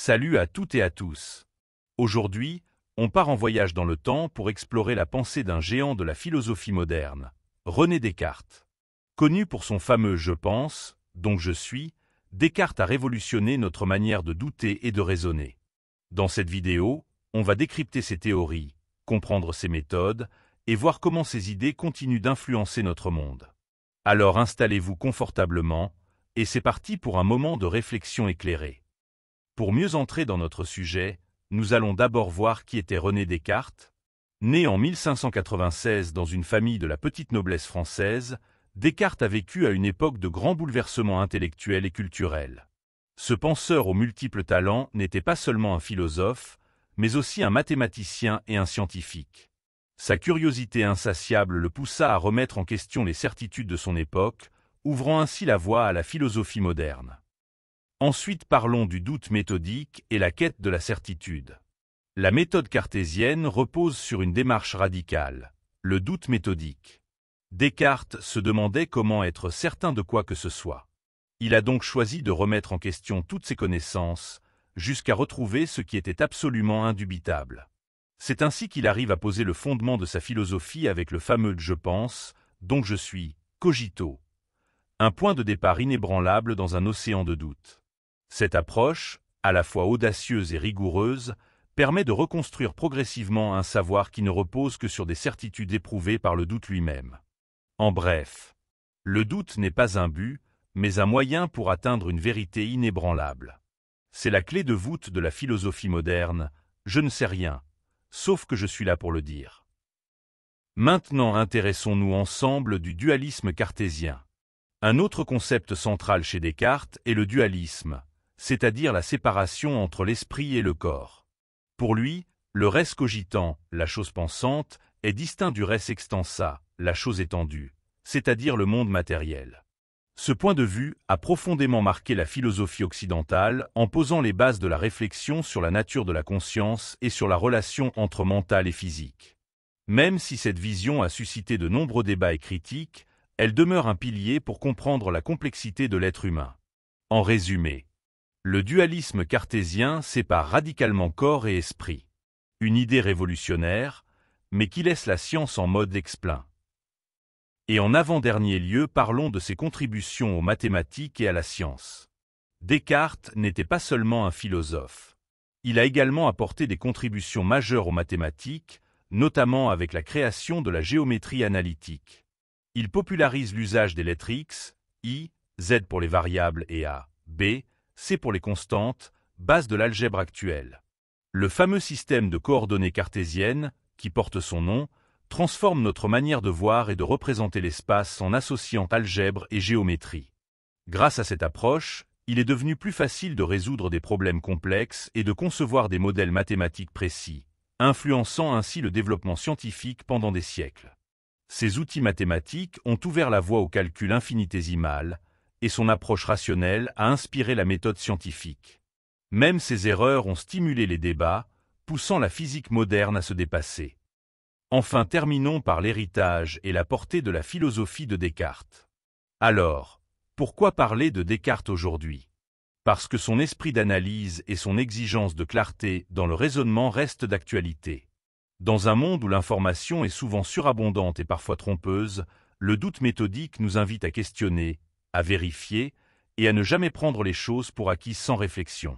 Salut à toutes et à tous. Aujourd'hui, on part en voyage dans le temps pour explorer la pensée d'un géant de la philosophie moderne, René Descartes. Connu pour son fameux « je pense », donc je suis, Descartes a révolutionné notre manière de douter et de raisonner. Dans cette vidéo, on va décrypter ses théories, comprendre ses méthodes et voir comment ses idées continuent d'influencer notre monde. Alors installez-vous confortablement, et c'est parti pour un moment de réflexion éclairée. Pour mieux entrer dans notre sujet, nous allons d'abord voir qui était René Descartes. Né en 1596 dans une famille de la petite noblesse française, Descartes a vécu à une époque de grands bouleversements intellectuels et culturels. Ce penseur aux multiples talents n'était pas seulement un philosophe, mais aussi un mathématicien et un scientifique. Sa curiosité insatiable le poussa à remettre en question les certitudes de son époque, ouvrant ainsi la voie à la philosophie moderne. Ensuite parlons du doute méthodique et la quête de la certitude. La méthode cartésienne repose sur une démarche radicale, le doute méthodique. Descartes se demandait comment être certain de quoi que ce soit. Il a donc choisi de remettre en question toutes ses connaissances, jusqu'à retrouver ce qui était absolument indubitable. C'est ainsi qu'il arrive à poser le fondement de sa philosophie avec le fameux « je pense », donc je suis, cogito. Un point de départ inébranlable dans un océan de doute. Cette approche, à la fois audacieuse et rigoureuse, permet de reconstruire progressivement un savoir qui ne repose que sur des certitudes éprouvées par le doute lui-même. En bref, le doute n'est pas un but, mais un moyen pour atteindre une vérité inébranlable. C'est la clé de voûte de la philosophie moderne, je ne sais rien, sauf que je suis là pour le dire. Maintenant intéressons-nous ensemble du dualisme cartésien. Un autre concept central chez Descartes est le dualisme, c'est-à-dire la séparation entre l'esprit et le corps. Pour lui, le res cogitant, la chose pensante, est distinct du res extensa, la chose étendue, c'est-à-dire le monde matériel. Ce point de vue a profondément marqué la philosophie occidentale en posant les bases de la réflexion sur la nature de la conscience et sur la relation entre mental et physique. Même si cette vision a suscité de nombreux débats et critiques, elle demeure un pilier pour comprendre la complexité de l'être humain. En résumé, le dualisme cartésien sépare radicalement corps et esprit. Une idée révolutionnaire, mais qui laisse la science en mode explain. Et en avant-dernier lieu, parlons de ses contributions aux mathématiques et à la science. Descartes n'était pas seulement un philosophe. Il a également apporté des contributions majeures aux mathématiques, notamment avec la création de la géométrie analytique. Il popularise l'usage des lettres X, Y, Z pour les variables et A, B, C pour les constantes, base de l'algèbre actuelle. Le fameux système de coordonnées cartésiennes, qui porte son nom, transforme notre manière de voir et de représenter l'espace en associant algèbre et géométrie. Grâce à cette approche, il est devenu plus facile de résoudre des problèmes complexes et de concevoir des modèles mathématiques précis, influençant ainsi le développement scientifique pendant des siècles. Ces outils mathématiques ont ouvert la voie au calcul infinitésimal, et son approche rationnelle a inspiré la méthode scientifique. Même ces erreurs ont stimulé les débats, poussant la physique moderne à se dépasser. Enfin, terminons par l'héritage et la portée de la philosophie de Descartes. Alors, pourquoi parler de Descartes aujourd'hui? Parce que son esprit d'analyse et son exigence de clarté dans le raisonnement restent d'actualité. Dans un monde où l'information est souvent surabondante et parfois trompeuse, le doute méthodique nous invite à questionner, à vérifier et à ne jamais prendre les choses pour acquises sans réflexion.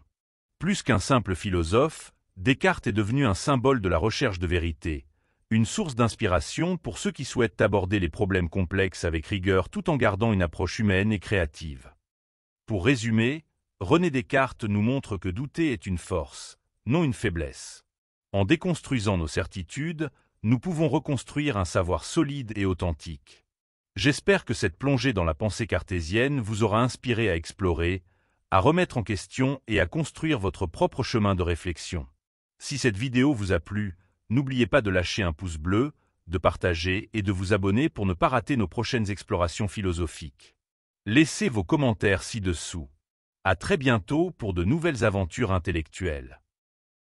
Plus qu'un simple philosophe, Descartes est devenu un symbole de la recherche de vérité, une source d'inspiration pour ceux qui souhaitent aborder les problèmes complexes avec rigueur tout en gardant une approche humaine et créative. Pour résumer, René Descartes nous montre que douter est une force, non une faiblesse. En déconstruisant nos certitudes, nous pouvons reconstruire un savoir solide et authentique. J'espère que cette plongée dans la pensée cartésienne vous aura inspiré à explorer, à remettre en question et à construire votre propre chemin de réflexion. Si cette vidéo vous a plu, n'oubliez pas de lâcher un pouce bleu, de partager et de vous abonner pour ne pas rater nos prochaines explorations philosophiques. Laissez vos commentaires ci-dessous. À très bientôt pour de nouvelles aventures intellectuelles.